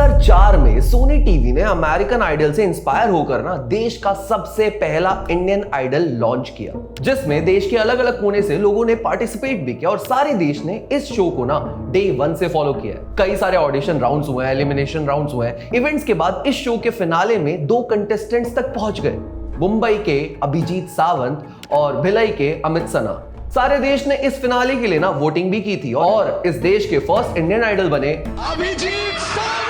2004 में Sony TV ने American idol से इंस्पायर होकर ना देश का सबसे पहला इंडियन आइडल लॉन्च किया, जिसमें देश के अलग अलग कोने से लोगों ने पार्टिसिपेट भी किया और सारे देश ने इस शो को ना डे 1 से फॉलो किया है। कई सारे ऑडिशन राउंड्स हुए हैं, एलिमिनेशन राउंड्स हुए हैं। इवेंट्स के बाद इस शो के फिनाले में 2 कंटेस्टेंट्स तक पहुंच गए, मुंबई के अभिजीत सावंत और भिलाई के अमित सना। सारे देश ने इस फिनाले के लिए ना वोटिंग भी की थी और इस देश के फर्स्ट इंडियन आइडल बने Abhijeet Sawant.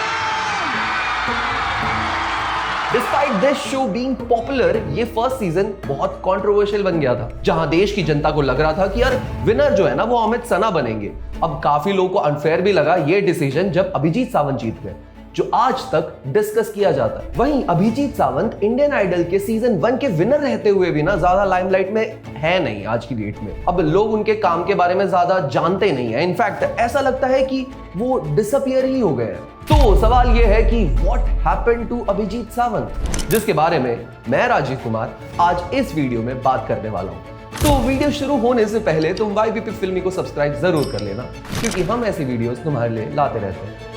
Despite this show being popular, ये फर्स्ट सीजन बहुत कंट्रोवर्शियल बन गया था, जहां देश की जनता को लग रहा था कि यार विनर जो है ना वो अमित सना बनेंगे। अब काफी लोगों को अनफेयर भी लगा ये डिसीजन जब अभिजीत सावंत जीत गए, जो आज तक डिस्कस किया जाता है। वहीं अभिजीत सावंत इंडियन आइडल के सीजन 1 के विनर रहते हुए भी ना ज्यादा लाइमलाइट में है नहीं आज की डेट में। अब लोग उनके काम के बारे में ज्यादा जानते नहीं है। इनफैक्ट ऐसा लगता है कि वो डिसअपियर ही हो गए हैं। तो सवाल ये है कि what happened to Abhijeet Sawant, जिसके बारे में मैं राजीव कुमार आज इस वीडियो में बात करने वाला हूं। तो वीडियो शुरू होने से पहले तुम YBP फिल्मी को सब्सक्राइब जरूर कर लेना, क्योंकि हम ऐसी वीडियोस तुम्हारे लिए लाते रहते हैं।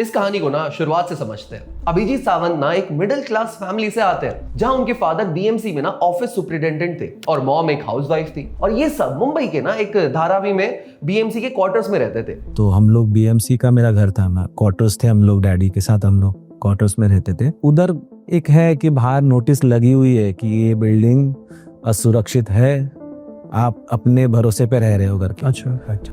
इस कहानी को ना शुरुआत से समझते हैं। अभिजीत सावंत ना एक मिडिल क्लास फैमिली से आते हैं, जहां उनके फादर BMC में ना ऑफिस सुपरिटेंडेंट थे और मॉम एक हाउसवाइफ थी। और ये सब मुंबई के ना एक धारावी में BMC के क्वार्टर्स में रहते थे। तो हम लोग BMC का मेरा घर था, क्वार्टर्स थे हम लोग, डैडी के साथ हम लोग क्वार्टर्स में रहते थे। उधर एक है कि बाहर नोटिस लगी हुई है कि ये बिल्डिंग असुरक्षित है, आप अपने भरोसे पे रह रहे हो घर के। अच्छा।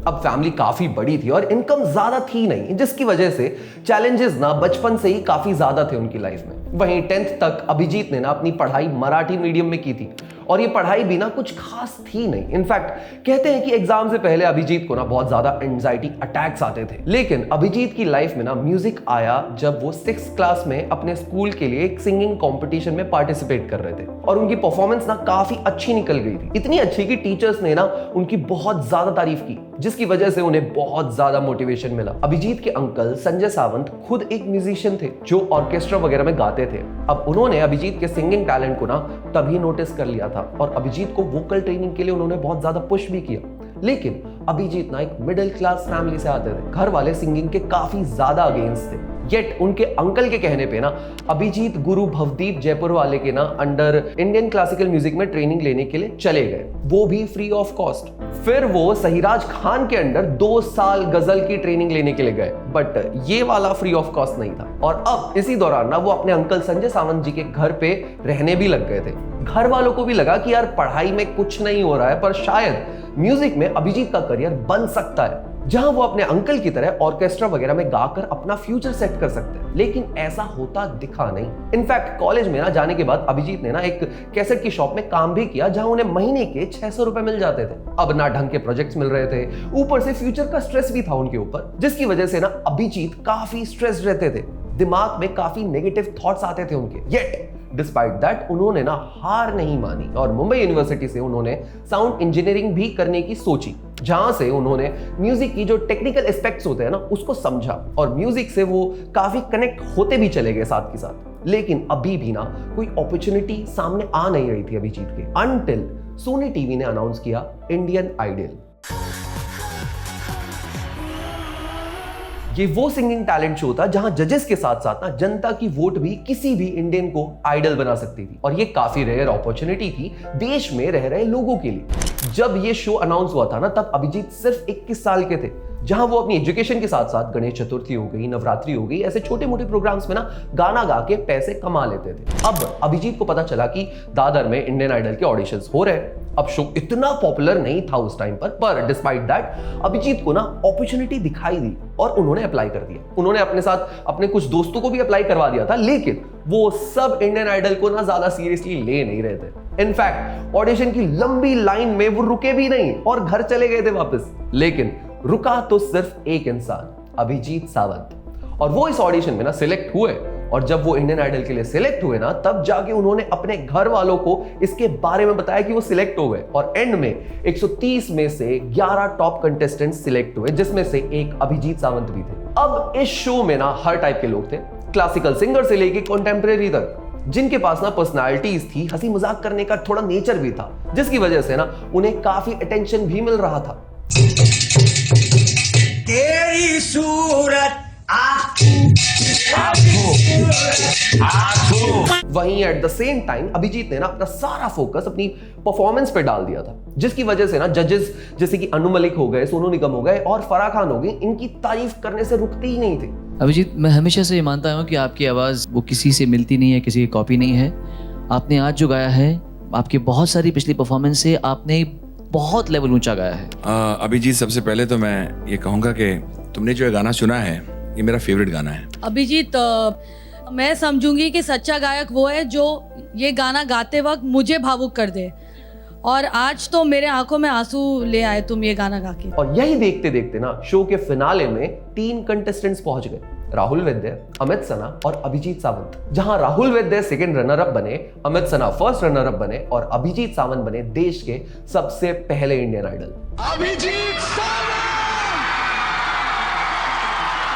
अब फैमिली काफी बड़ी थी और इनकम ज्यादा थी नहीं, जिसकी वजह से चैलेंजेस ना बचपन से ही काफी ज्यादा थे उनकी लाइफ में। वहीं 10th तक अभिजीत ने ना अपनी पढ़ाई मराठी मीडियम में की थी और ये पढ़ाई भी ना कुछ खास थी नहीं। इनफैक्ट कहते हैं कि एग्जाम से पहले अभिजीत को ना बहुत ज्यादा एंजाइटी अटैक्स आते थे। लेकिन अभिजीत की लाइफ में ना म्यूजिक आया जब वो 6th क्लास में अपने स्कूल के लिए एक सिंगिंग कंपटीशन में पार्टिसिपेट कर रहे थे और उनकी परफॉर्मेंस ना काफी अच्छी निकल गई थी। इतनी अच्छी कि टीचर्स ने ना उनकी बहुत ज्यादा तारीफ की, जिसकी वजह से उन्हें बहुत ज्यादा मोटिवेशन मिला। अभिजीत के अंकल संजय सावंत खुद एक म्यूजिशियन थे जो ऑर्केस्ट्रा वगैरह में गाते थे। अब उन्होंने अभिजीत के सिंगिंग टैलेंट को ना तभी नोटिस कर लिया था और अभिजीत को वोकल ट्रेनिंग के लिए उन्होंने बहुत ज्यादा पुश भी किया। लेकिन अभिजीत ना एक मिडिल क्लास फैमिली से आते थे, घर वाले सिंगिंग के काफी ज्यादा अगेंस्ट थे। येट उनके अंकल के कहने पे ना अभिजीत गुरु भवदीप जयपुर वाले के ना अंडर इंडियन क्लासिकल म्यूजिक में ट्रेनिंग लेने के लिए चले गए, वो भी फ्री ऑफ कॉस्ट। फिर वो सहीराज खान के अंडर 2 साल गजल की ट्रेनिंग लेने के लिए गए, बट ये वाला फ्री ऑफ कॉस्ट नहीं था। और अब इसी दौरान ना वो अपने अंकल संजय सावंत जी के घर पे रहने भी लग गए थे। घर वालों को भी लगा कि यार पढ़ाई में कुछ नहीं हो रहा है, पर शायद म्यूजिक में अभिजीत का करियर बन सकता है, जहां वो अपने अंकल की तरह ऑर्केस्ट्रा वगैरह में गाकर अपना फ्यूचर सेट कर सकते हैं। लेकिन ऐसा होता दिखा नहीं। इनफैक्ट कॉलेज में ना जाने के बाद अभिजीत ने ना एक कैसेट की शॉप में काम भी किया, जहां उन्हें महीने के 600 रुपए मिल जाते थे। अब ना ढंग के प्रोजेक्ट्स मिल रहे थे, ऊपर से फ्यूचर का स्ट्रेस भी था उनके ऊपर, जिसकी वजह से ना अभिजीत काफी स्ट्रेस्ड रहते थे। दिमाग में काफी नेगेटिव थॉट्स आते थे उनके। येट डिस्पाइट दैट उन्होंने ना हार नहीं मानी और मुंबई यूनिवर्सिटी से उन्होंने साउंड इंजीनियरिंग भी करने की सोची, जहां से उन्होंने म्यूजिक की जो टेक्निकल एस्पेक्ट्स होते हैं ना उसको समझा और म्यूजिक से वो काफी कनेक्ट होते भी चले गए साथ के साथ। लेकिन अभी भी ना कोई अपॉर्चुनिटी सामने आ नहीं रही थी अभिजीत के, अनटिल सोनी टीवी ने अनाउंस किया इंडियन आइडल। ये वो सिंगिंग टैलेंट शो था जहां जजेस के साथ साथ ना जनता की वोट भी किसी भी इंडियन को आइडल बना सकती थी और ये काफी रेयर अपॉर्चुनिटी थी देश में रह रहे लोगों के लिए। जब ये शो अनाउंस हुआ था ना तब अभिजीत सिर्फ 21 साल के थे, जहां वो अपनी एजुकेशन के साथ साथ गणेश चतुर्थी हो गई, नवरात्रि हो गई, ऐसे छोटे मोटे प्रोग्राम्स में ना गाना गा के पैसे कमा लेते थे। अब अभिजीत को पता चला कि दादर में इंडियन आइडल के ऑडिशंस हो रहे हैं। अब शो इतना पॉपुलर नहीं था उस टाइम पर डिस्पाइट दैट अभिजीत को ना अपॉर्चुनिटी दिखाई दी और उन्होंने अप्लाई कर दिया। उन्होंने अपने साथ अपने कुछ दोस्तों को भी अप्लाई करवा दिया था, लेकिन वो सब इंडियन आइडल को ना ज्यादा सीरियसली ले नहीं रहे थे। इनफैक्ट ऑडिशन की लंबी लाइन में वो रुके भी नहीं और घर चले गए थे वापस। लेकिन रुका तो सिर्फ एक इंसान, अभिजीत सावंत, और वो इस ऑडिशन में ना सिलेक्ट हुए। और जब वो इंडियन आइडल के लिए सिलेक्ट हुए ना तब जाके उन्होंने अपने घर वालों को इसके बारे में बताया कि वो सिलेक्ट हो गए और एंड में 130 में से 11 टॉप कंटेस्टेंट्स सिलेक्ट हुए, जिसमें से एक अभिजीत सावंत भी थे। अब इस शो में ना हर टाइप के लोग थे, क्लासिकल सिंगर से लेके कॉन्टेम्परेरी तक, जिनके पास ना पर्सनालिटीज थी, हंसी मजाक करने का थोड़ा नेचर भी था, जिसकी वजह से ना उन्हें काफी अटेंशन भी मिल रहा था। वहीं at the same time Abhijeet ने ना अपना सारा फोकस अपनी परफॉर्मेंस पे डाल दिया था, जिसकी वजह से ना जजेस जैसे कि अनु मलिक हो गए, सोनू निगम हो गए और फराह खान हो गई, इनकी तारीफ करने से रुकते ही नहीं थे। अभिजीत, मैं हमेशा से ये मानता हूँ कि आपकी आवाज़ वो किसी से मिलती नहीं है, किसी की कॉपी नहीं है। आपने आज जो गाया है, आपकी बहुत सारी पिछली परफॉर्मेंस से आपने बहुत लेवल ऊंचा गाया है। अभिजीत, सबसे पहले तो मैं ये कहूँगा कि तुमने जो ये गाना सुना है, ये मेरा फेवरेट गाना है। अभिजीत, मैं समझूंगी कि सच्चा गायक वो है जो ये गाना गाते वक्त मुझे भावुक कर दे, और आज तो मेरे आंखों में आंसू ले आए तुम ये गाना गा के। और यही देखते देखते ना शो के फिनाले में 3 कंटेस्टेंट्स पहुंच गए, राहुल वैद्य, अमित सना और अभिजीत सावंत। जहां Rahul Vaidya second runner up बने, अमित सना फर्स्ट रनर अप बने और अभिजीत सावंत बने देश के सबसे पहले इंडियन आइडल। अभिजीत सावंत!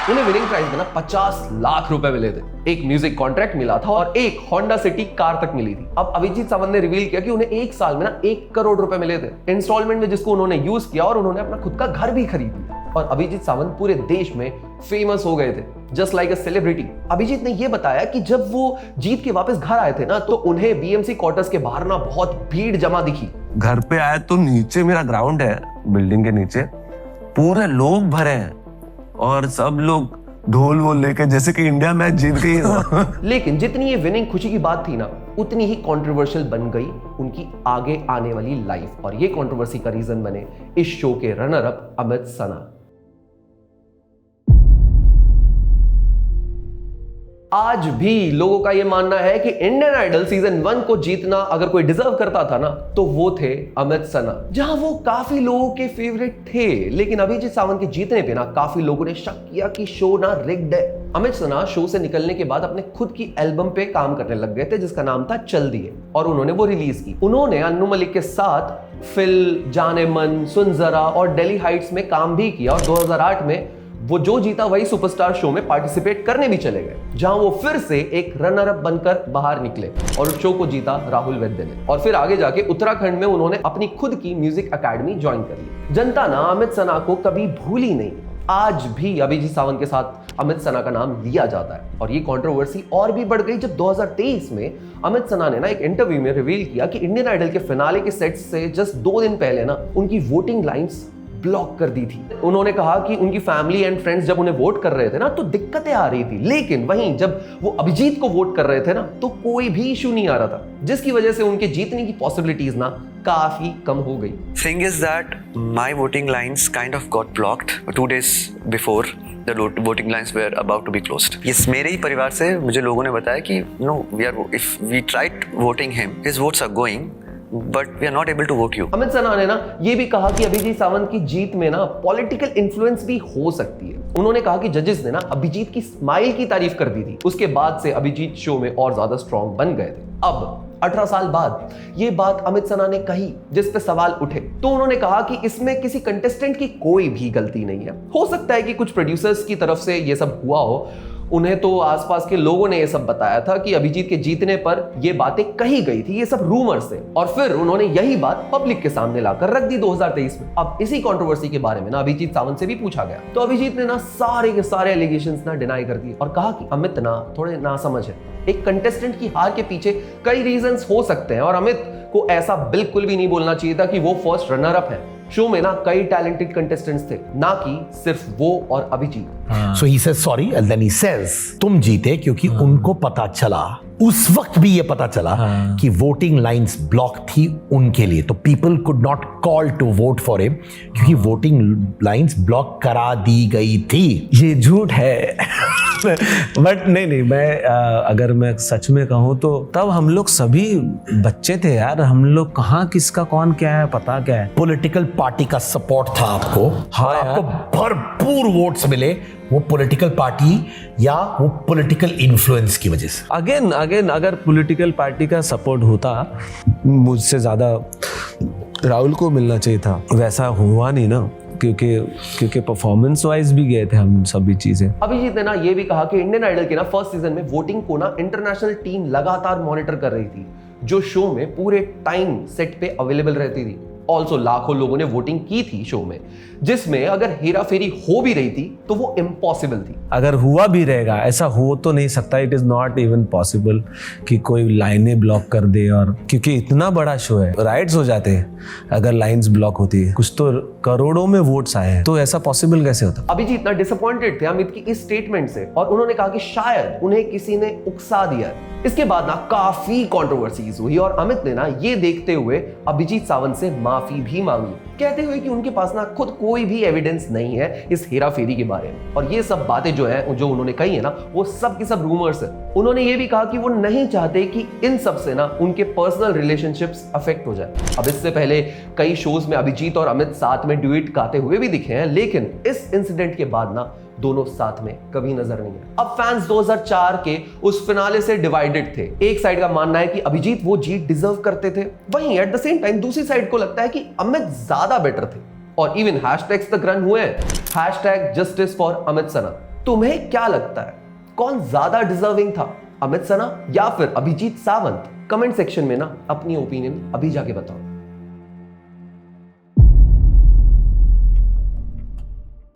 उन्हें विनिंग प्राइज में ना 50 लाख रुपए मिले थे, एक म्यूजिक कॉन्ट्रैक्ट मिला था और एक होंडा सिटी कार तक मिली थी। अब अभिजीत सावंत ने रिवील किया कि उन्हें एक साल में ना 1 करोड़ रुपए मिले थे इंस्टॉलमेंट में, जिसको उन्होंने यूज किया और उन्होंने अपना खुद का घर भी खरीद लिया। और अभिजीत सावंत पूरे देश में फेमस हो गए थे, just like a celebrity. Abhijeet ने यह बताया कि जब वो जीत के वापस घर आए थे ना, तो उन्हें बीएमसी क्वार्टर्स के बाहर ना बहुत भीड़ जमा दिखी। घर पे आए तो नीचे मेरा ग्राउंड है, बिल्डिंग के नीचे पूरे लोग भरे हैं और सब लोग ढोल वोल लेके जैसे कि इंडिया मैच जीत गई हो। लेकिन जितनी ये विनिंग खुशी की बात थी ना, उतनी ही कंट्रोवर्शियल बन गई उनकी आगे आने वाली लाइफ, और ये कंट्रोवर्सी का रीजन बने इस शो के रनर अप अमित सना। आज भी लोगों का यह मानना है कि इंडियन आइडल सीजन 1 को जीतना अगर कोई डिजर्व करता था ना, तो वो थे अमित सना। जहां वो काफी लोगों के फेवरेट थे, लेकिन अभिजीत सावंत के जीतने पे ना काफी लोगों ने शक किया कि शो ना रिग्ड है। अमित सना शो से निकलने के बाद अपने खुद की एल्बम पे काम करने लग गए थे, जिसका नाम था चल दिए, और उन्होंने वो रिलीज की। उन्होंने अनु मलिक के साथ फिल, जाने मन, सुन जरा और दिल्ली हाइट्स में काम भी किया, और 2008 में वो जो जीता वही सुपरस्टार शो में पार्टिसिपेट करने भी चले गए, जहां वो फिर से एक रनर अप बनकर बाहर निकले और उस शो को जीता राहुल वैद्य ने। और फिर आगे जाके उत्तराखंड में उन्होंने अपनी खुद की म्यूजिक अकेडमी ज्वाइन कर ली। जनता ना अमित सना को कभी भूली नहीं। आज भी अभिजीत सावंत के साथ अमित सना का नाम लिया जाता है, और ये कंट्रोवर्सी और भी बढ़ गई जब 2023 में अमित सना ने ना एक इंटरव्यू में रिवील किया कि इंडियन आइडल के फिनाले के सेट से जस्ट 2 दिन पहले ना उनकी वोटिंग लाइंस ब्लॉक कर दी थी। उन्होंने कहा कि उनकी फैमिली एंड फ्रेंड्स जब उन्हें वोट कर रहे थे ना, तो दिक्कतें आ रही थी, लेकिन वहीं जब वो अभिजीत को वोट कर रहे थे ना, तो कोई भी इशू नहीं आ रहा था, जिसकी वजह से उनके जीतने की पॉसिबिलिटीज ना काफी कम हो गई। Thing is that my voting lines kind of got blocked 2 days before the voting lines were about to be closed. Yes, मेरे ही परिवार से मुझे लोगों ने बताया कि no, if we tried voting him, his votes are going, but we are not able to vote you. Amit सना ने ना ये भी कहा कि अभिजीत सावंत की जीत में ना पॉलिटिकल इन्फ्लुएंस भी हो सकती है। उन्होंने कहा कि जजेस ने ना अभिजीत की स्माइल की तारीफ कर दी थी, उसके बाद से अभिजीत शो में और ज्यादा स्ट्रॉन्ग बन गए थे। अब 18 साल बाद ये बात अमित सना ने कही, जिस पे सवाल उठे, तो उन्होंने कहा कि इसमें किसी कंटेस्टेंट की कोई भी गलती नहीं है। हो सकता है कि कुछ प्रोड्यूसर्स की तरफ से ये सब हुआ हो, उन्हें तो आसपास के लोगों ने ये सब बताया था कि अभिजीत के जीतने पर ये बातें कही गई थी, ये सब रूमर्स थे, और फिर उन्होंने यही बात पब्लिक के सामने लाकर रख दी 2023 में। अब इसी कंट्रोवर्सी के बारे में ना अभिजीत सावंत से भी पूछा गया, तो अभिजीत ने ना सारे के सारे एलिगेशंस ना डिनाई कर दिए और कहा कि अमित ना थोड़े नासमझ है। एक कंटेस्टेंट की हार के पीछे कई रीजंस हो सकते हैं, और अमित को ऐसा बिल्कुल भी नहीं बोलना चाहिए था कि वो फर्स्ट रनर अप है। शो में ना कई टैलेंटेड कंटेस्टेंट्स थे, ना कि सिर्फ वो और Abhijit. So he says sorry and then he says तुम जीते क्योंकि उनको पता चला, उस वक्त भी ये पता चला कि वोटिंग लाइंस ब्लॉक थी उनके लिए, तो people could not call to vote for him क्योंकि वोटिंग लाइंस ब्लॉक करा दी गई थी। ये झूठ है। बट नहीं, मैं अगर मैं सच में कहूँ तो तब हम लोग सभी बच्चे थे यार, हम लोग कहाँ किसका कौन क्या है पता क्या है। पॉलिटिकल पार्टी का सपोर्ट था आपको, हाँ, आपको भरपूर वोट्स मिले, वो पॉलिटिकल पार्टी या वो पॉलिटिकल इन्फ्लुएंस की वजह से। अगेन अगर पॉलिटिकल पार्टी का सपोर्ट होता, मुझसे ज्यादा राहुल को मिलना चाहिए था, वैसा हुआ नहीं ना, क्योंकि परफॉर्मेंस वाइज भी गए थे हम सभी चीजें। अभिजीत ने ना ये भी कहा कि इंडियन आइडल के ना फर्स्ट सीजन में वोटिंग को ना इंटरनेशनल टीम लगातार मॉनिटर कर रही थी, जो शो में पूरे टाइम सेट पे अवेलेबल रहती थी। ऑल्सो लाखों लोगों ने वोटिंग की थी शो में, जिसमें अगर हेरा फेरी हो भी रही थी तो वो इम्पॉसिबल थी। अगर हुआ भी रहेगा, ऐसा हो तो नहीं सकता, it is not even possible कि कोई लाइनें ब्लॉक कर दे, और क्योंकि इतना बड़ा शो है, राइट्स हो जाते हैं अगर लाइंस ब्लॉक होती है। कुछ तो करोड़ों में वोट्स आए हैं, तो ऐसा पॉसिबल कैसे होता? अभिजीत ना डिसअपॉइंटेड थे अमित की इस स्टेटमेंट से, और उन्होंने कहा कि शायद उन्हें किसी ने उकसा दिया। इसके बाद ना काफी कंट्रोवर्सीज हुई और अमित ने ना ये देखते हुए अभिजीत सावंत से माफी भी मांगी, कहते हुए कि उनके पास ना खुद कोई भी एविडेंस नहीं है इस हेरा फेरी के बारे में, और ये सब बातें जो उन्होंने कही है ना, वो सब की सब रूमर्स है। उन्होंने ये भी कहा कि वो नहीं चाहते कि इन सब से ना उनके पर्सनल रिलेशनशिप्स अफेक्ट हो जाए। अब इससे पहले कई शोज में अभिजीत और अमित साथ में ड्यूएट गाते हुए भी दिखे हैं, लेकिन इस इंसिडेंट के बाद ना दोनों साथ में कभी नजर नहीं है। अब फैंस 2004 के उस फिनाले से डिवाइडेड थे। एक साइड का मानना है कि अभिजीत वो जीत डिजर्व करते थे, वहीं एट द सेम टाइम दूसरी साइड को लगता है कि अमित ज्यादा बेटर थे, और इवन हैशटैग्स तक रन हुए हैं, #जस्टिस फॉर अमित सना। तुम्हें क्या लगता है, कौन ज्यादा डिजर्विंग था, अमित सना या फिर अभिजीत सावंत? कमेंट सेक्शन में ना अपनी ओपिनियन अभी जाके बताओ।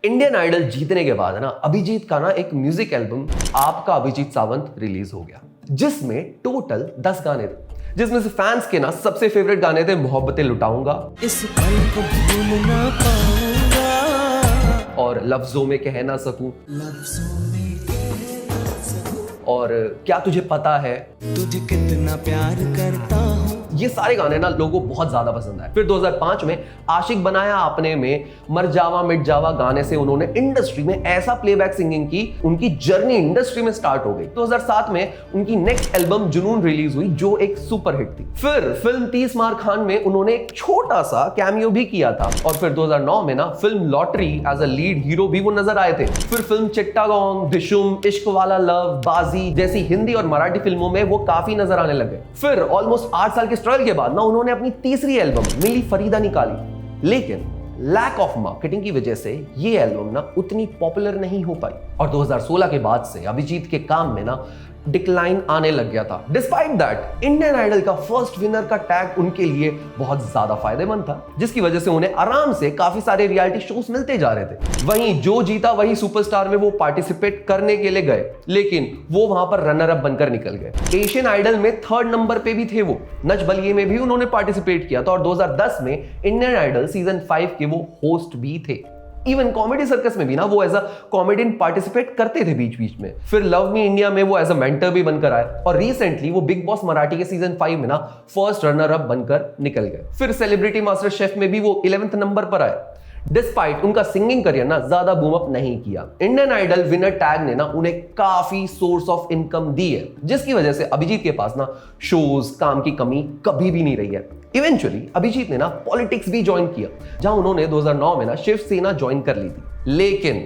इंडियन आइडल जीतने के बाद ना अभिजीत का ना एक म्यूजिक एल्बम आपका अभिजीत सावंत रिलीज हो गया, जिसमें टोटल 10 गाने थे, जिसमें से फैंस के ना सबसे फेवरेट गाने थे मोहब्बतें लुटाऊंगा, इस पल को भूल ना पाऊंगा, और लफ्जों में कह ना सकूं, लफ्जों में कह ना सकूं, और क्या तुझे पता है, तुझे कितना प्यार करता हूं। ये सारे गाने ना लोगों को बहुत ज्यादा पसंद आए। फिर 2005 में आशिक बनाया आपने में मर जावा मिट जावा गाने से उन्होंने इंडस्ट्री में ऐसा प्लेबैक सिंगिंग की, उनकी जर्नी इंडस्ट्री में स्टार्ट हो गई। 2007 में उनकी नेक्स्ट एल्बम जुनून रिलीज हुई, जो एक सुपर हिट थी। फिर फिल्म 30 मार खान में उन्होंने एक छोटा सा कैमियो भी किया था, और फिर 2009 में ना film lottery as a lead hero भी वो नजर आए थे। फिर फिल्म चिट्टागोंग, दिशुम, इश्क वाला लव, बाजी जैसी हिंदी और मराठी फिल्मों में वो काफी नजर आने लगे। फिर ऑलमोस्ट 8 साल के स्ट्रगल के बाद ना उन्होंने अपनी तीसरी एल्बम मिली फरीदा निकाली, लेकिन लैक ऑफ मार्केटिंग की वजह से ये एल्बम ना उतनी पॉपुलर नहीं हो पाई, और 2016 के बाद से अभिजीत के काम में ना डिक्लाइन आने लग गया था। डिस्पाइट दैट इंडियन आइडल का फर्स्ट विनर का टैग उनके लिए बहुत ज्यादा फायदेमंद था, जिसकी वजह से उन्हें आराम से काफी सारे रियलिटी शोज मिलते जा रहे थे। वहीं जो जीता वही सुपरस्टार में वो पार्टिसिपेट करने के लिए गए, लेकिन वो वहां पर रनर अप बनकर निकल गए। एशियन आइडल में 3rd नंबर पे भी थे वो, नच बलिए में भी उन्होंने पार्टिसिपेट किया था, और 2010 में इंडियन आइडल सीजन 5 के वो होस्ट भी थे। इवन कॉमेडी सर्कस में भी ना वो एज अ कॉमेडियन पार्टिसिपेट करते थे बीच बीच में। फिर लव मी इंडिया में वो एज अ मेंटर भी बनकर आए, और रिसेंटली वो बिग बॉस मराठी के सीजन 5 में ना फर्स्ट रनर अप बनकर निकल गए। फिर सेलिब्रिटी मास्टर शेफ में भी वो 11th नंबर पर आए। डिस्पाइट उनका सिंगिंग करियर ना ज्यादा बूम अप नहीं किया, इंडियन आइडल विनर टैग ने ना उन्हें काफी सोर्स ऑफ इनकम दी है, जिसकी वजह से अभिजीत के पास ना शोज, काम की कमी कभी भी नहीं रही है। इवेंचुअली अभिजीत ने ना पॉलिटिक्स भी ज्वाइन किया, जहां उन्होंने 2009 में ना शिवसेना ज्वाइन कर ली थी। लेकिन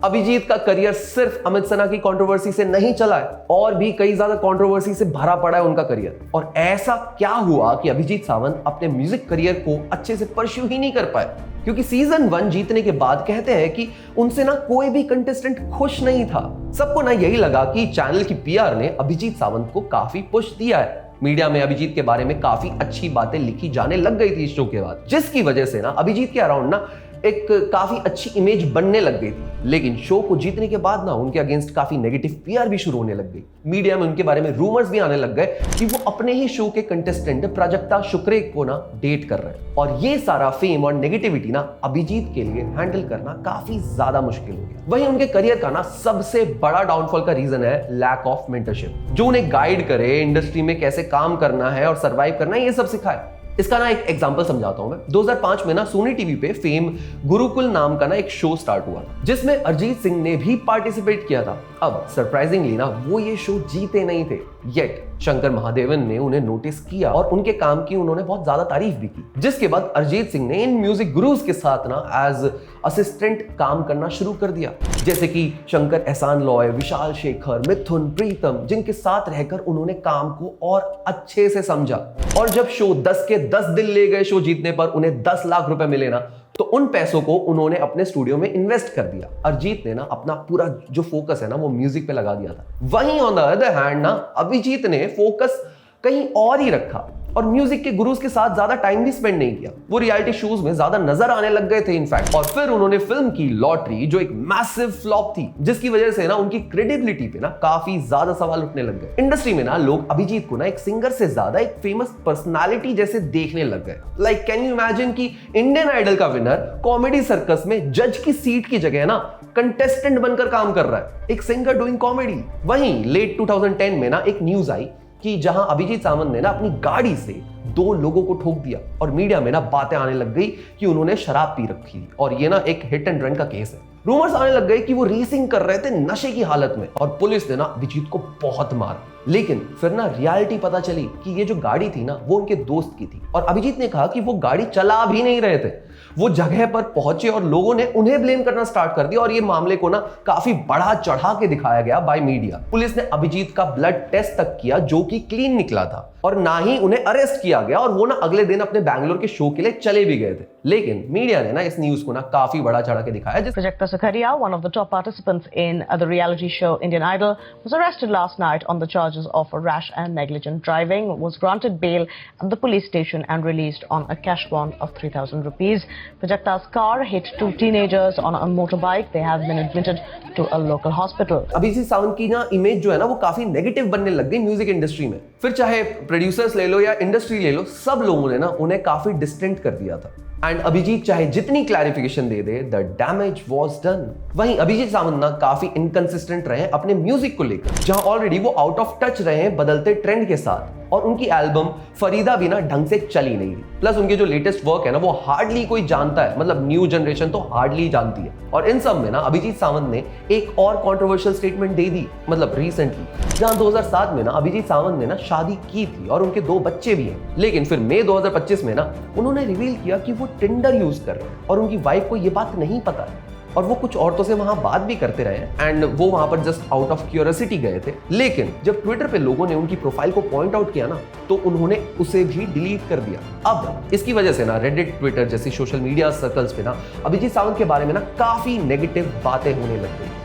अभिजीत का करियर सिर्फ अमित सना की कंट्रोवर्सी से नहीं चला है, और भी कई ज्यादा कंट्रोवर्सी से भरा पड़ा है उनका करियर। और ऐसा क्या हुआ कि अभिजीत सावंत अपने म्यूजिक करियर को अच्छे से परस्यू ही नहीं कर पाए, क्योंकि सीजन 1 जीतने के बाद कहते हैं कि उनसे ना कोई भी कंटेस्टेंट खुश नहीं था। सबको ना यही लगा कि चैनल की पीआर ने अभिजीत सावंत को काफी पुश दिया है। मीडिया में अभिजीत के बारे में काफी अच्छी बातें लिखी जाने लग गई थी इस शो के बाद, जिसकी वजह से ना अभिजीत के अराउंड ना एक काफी अच्छी इमेज बनने लग गई थी। लेकिन शो को जीतने के बाद ना उनके अगेंस्ट काफी नेगेटिव पीआर भी शुरू होने लग गई। मीडिया में उनके बारे में रूमर्स भी आने लग गए कि वो अपने ही शो के कंटेस्टेंट प्राजक्ता शुक्रे को ना डेट कर रहे हैं, और ये सारा फेम और नेगेटिविटी ना अभिजीत के लिए हैंडल करना काफी ज्यादा मुश्किल हो गया। वहीं उनके करियर का ना सबसे बड़ा डाउनफॉल का रीजन है लैक ऑफ मेंटरशिप, जो उन्हें गाइड करे, इंडस्ट्री में कैसे काम करना है और सर्वाइव करना है, ये सब सिखाए। इसका ना एक एग्जांपल समझाता हूं मैं। 2005 में ना सोनी टीवी पे फेम गुरुकुल नाम का ना एक शो स्टार्ट हुआ, जिसमें अरिजीत सिंह ने भी पार्टिसिपेट किया था। अब सरप्राइजिंगली ना वो ये शो जीते नहीं थे, येट शंकर महादेवन ने उन्हें नोटिस किया और उनके काम की उन्होंने बहुत ज्यादा तारीफ भी की, जिसके बाद अरिजीत सिंह ने इन म्यूजिक गुरुज के साथ ना एज असिस्टेंट काम करना शुरू कर दिया, जैसे कि शंकर एहसान लॉय, विशाल शेखर, मिथुन, प्रीतम, जिनके साथ रहकर उन्होंने काम को और अच्छे से समझा। और जब शो 10 के 10 दिन ले गए शो जीतने पर, उन्हें 10 लाख रुपए मिले ना, तो उन पैसों को उन्होंने अपने स्टूडियो में इन्वेस्ट कर दिया। अरिजीत ने ना अपना पूरा जो फोकस है ना वो म्यूजिक पे लगा दिया था। वहीं ऑन द अदर हैंड ना अभिजीत ने फोकस कहीं और ही रखा और म्यूजिक के गुरुज के साथ ज्यादा टाइम भी स्पेंड नहीं किया। वो रियलिटी शोज में ज्यादा नजर आने लग गए थे इनफैक्ट। और फिर उन्होंने फिल्म की लॉटरी, जो एक मैसिव फ्लॉप थी, जिसकी वजह से ना उनकी क्रेडिबिलिटी पे ना काफी ज्यादा सवाल उठने लग गए। इंडस्ट्री में ना लोग अभिजीत को ना एक सिंगर से ज्यादा एक फेमस पर्सनालिटी जैसे देखने लग गए। लाइक कैन यू इमेजिन कि इंडियन आइडल का विनर कॉमेडी सर्कस में जज की सीट की जगह ना कंटेस्टेंट बनकर काम कर रहा है, एक सिंगर डूइंग कॉमेडी। वहीं लेट 2010 में ना एक न्यूज आई कि जहां अभिजीत सावंत ने ना अपनी गाड़ी से 2 लोगों को ठोक दिया और मीडिया में ना बातें आने लग गई कि उन्होंने शराब पी रखी थी और ये ना एक हिट एंड रन का केस है। रूमर्स आने लग गए कि वो रेसिंग कर रहे थे नशे की हालत में और पुलिस ने ना अभिजीत को बहुत मारा। लेकिन फिर ना रियलिटी पता चली कि ये जो गाड़ी थी ना वो उनके दोस्त की थी और अभिजीत ने कहा कि वो गाड़ी चला भी नहीं रहे थे। वो जगह पर पहुंचे और लोगों ने उन्हें ब्लेम करना स्टार्ट कर दिया और ये मामले को ना काफी बढ़ा चढ़ा के दिखाया गया बाय मीडिया। पुलिस ने अभिजीत का ब्लड टेस्ट तक किया जो कि क्लीन निकला था और ना ही उन्हें अरेस्ट किया गया और वो ना अगले दिन अपने बैंगलोर के शो के लिए चले भी गए थे। लेकिन मीडिया ने ना इस न्यूज को ना काफी बढ़ा चढ़ा के दिखाया। Prajakta Sakharia, one of the top participants in the reality show Indian Idol, was arrested last night on the charges of rash and negligent driving, was granted bail at the police station and released on a cash bond of 3,000 rupees. Prajakta's car hit 2 teenagers on a motorbike. They have been admitted to a local hospital. Abhijit Sawant की ना image जो है ना वो काफी negative बनने लग गई म्यूजिक इंडस्ट्री में। फिर चाहे प्रोड्यूसर्स ले लो या इंडस्ट्री ले लो, सब लोगों ने ना उन्हें काफी डिस्टेंट कर दिया था। एंड अभिजीत चाहे जितनी clarification they they, the damage was done. वहीं अभिजीत सावंत ना काफी इनकंसिस्टेंट रहे अपने म्यूजिक को लेकर, जहां ऑलरेडी वो आउट ऑफ टच रहे हैं बदलते ट्रेंड के साथ और उनकी एल्बम फरीदा भी ना ढंग से चली नहीं थी। प्लस उनके जो लेटेस्ट वर्क है ना वो हार्डली कोई जानता है, मतलब न्यू जनरेशन तो हार्डली जानती है। और इन सब में ना अभिजीत सावंत ने एक और कंट्रोवर्शियल स्टेटमेंट दे दी, मतलब रिसेंटली, जहां 2007 में ना अभिजीत सावंत ने ना शादी की थी और उनके 2 बच्चे भी हैं। लेकिन फिर मई 2025 में ना उन्होंने रिवील किया कि वो टिंडर यूज कर रहे हैं और उनकी वाइफ को ये बात नहीं पता है और वो कुछ औरतों से वहां बात भी करते रहे एंड वो वहां पर जस्ट आउट ऑफ क्यूरियोसिटी गए थे। लेकिन जब ट्विटर पे लोगों ने उनकी प्रोफाइल को पॉइंट आउट किया ना तो उन्होंने उसे भी डिलीट कर दिया। अब इसकी वजह से ना रेडिट, ट्विटर जैसी सोशल मीडिया सर्कल्स पे ना अभिजीत सावंत के बारे में ना काफी नेगेटिव बातें होने लग गई।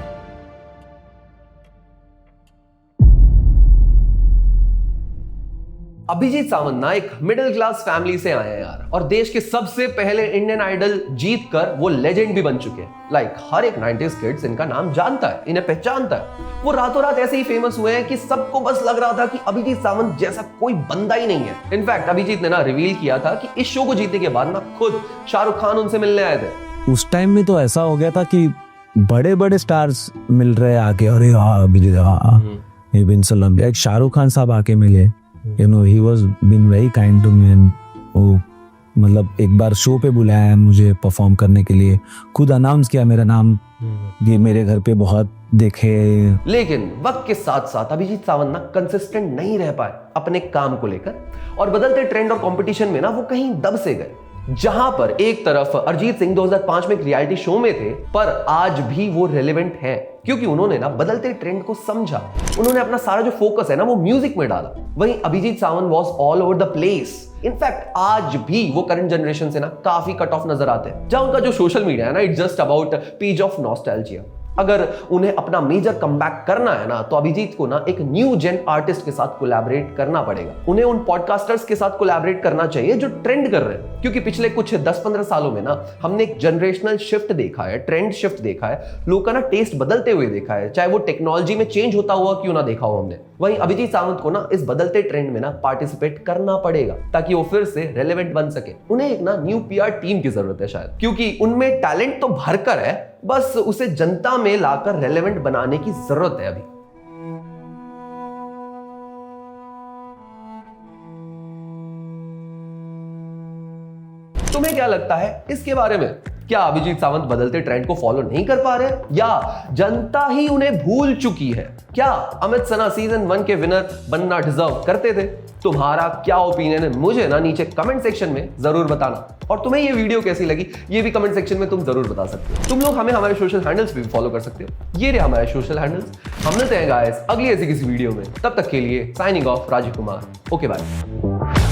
अभिजीत सावंत ना एक मिडिल क्लास फैमिली से आए हैं यार, और देश के सबसे पहले इंडियन आइडल जीत कर वो लेजेंड भी बन चुके हैं। लाइक हर एक 90s किड्स इनका नाम जानता है, इन्हें पहचानता है। वो रातों रात ऐसे ही फेमस हुए हैं कि सबको बस लग रहा था कि अभिजीत सावंत जैसा कोई बंदा ही नहीं है। इनफैक्ट अभिजीत ने ना रिवील किया था कि इस शो को जीतने के बाद ना खुद शाहरुख खान उनसे मिलने आए थे। उस टाइम में तो ऐसा हो गया था कि बड़े बड़े स्टार्स मिल रहे आके, अरे हाँ अभिजीत, ये बिन सलम, एक शाहरुख खान साहब आके मिले, you know he was been very kind to me and वो मतलब एक बार शो पे बुलाया मुझे परफॉर्म करने के लिए, खुद अनाउंस किया मेरा नाम, ये मेरे घर पे बहुत देखे। लेकिन वक्त के साथ साथ अभिजीत सावंत ना कंसिस्टेंट नहीं रह पाए अपने काम को लेकर और बदलते ट्रेंड और कंपटीशन में ना वो कहीं दब से गए। जहां पर एक तरफ अरिजीत सिंह 2005 में एक रियलिटी शो में थे, पर आज भी वो रेलेवेंट है क्योंकि उन्होंने ना बदलते ट्रेंड को समझा। उन्होंने अपना सारा जो फोकस है ना वो म्यूजिक में डाला। वहीं Abhijeet Sawant was all over the place. In fact आज भी वो करंट जनरेशन से ना काफी कट ऑफ नजर आते हैं, जहां उनका जो सोशल मीडिया है ना it's just about page of nostalgia. अगर उन्हें अपना मेजर कमबैक करना है ना तो अभिजीत को ना एक न्यू जेन आर्टिस्ट के साथ कोलैबोरेट करना पड़ेगा। उन्हें उन पॉडकास्टर्स के साथ कोलैबोरेट करना चाहिए जो ट्रेंड कर रहे हैं, क्योंकि पिछले कुछ 10-15 सालों में ना हमने एक जनरेशनल शिफ्ट देखा है, ट्रेंड शिफ्ट देखा है, लोगों का ना टेस्ट बदलते हुए देखा है, चाहे वो टेक्नोलॉजी में चेंज होता हुआ क्यों ना देखा हो हमने। वहीं अभिजीत सावंत को ना इस बदलते ट्रेंड में ना पार्टिसिपेट करना पड़ेगा ताकि वो फिर से रेलेवेंट बन सके। उन्हें एक ना न्यू पीआर टीम की जरूरत है शायद, क्योंकि उनमें टैलेंट तो भरकर है, बस उसे जनता में लाकर रेलेवेंट बनाने की जरूरत है अभी। तुम्हें क्या लगता है इसके बारे में? क्या अभिजीत सावंत बदलते ट्रेंड को फॉलो नहीं कर पा रहे या जनता ही उन्हें भूल चुकी है? क्या अमित सना सीजन 1 के विनर बनना डिजर्व करते थे? तुम्हारा क्या ओपिनियन है मुझे ना नीचे कमेंट सेक्शन में जरूर बताना। और तुम्हें ये वीडियो कैसी लगी ये भी कमेंट सेक्शन में तुम जरूर बता सकते हो। तुम लोग हमें हमारे सोशल हैंडल्स पे भी फॉलो कर सकते हो। ये रहे हमारे सोशल हैंडल्स। हम मिलते हैं गाइस अगली ऐसी किसी वीडियो में, तब तक के लिए signing off Rajeev Kumar. Okay bye.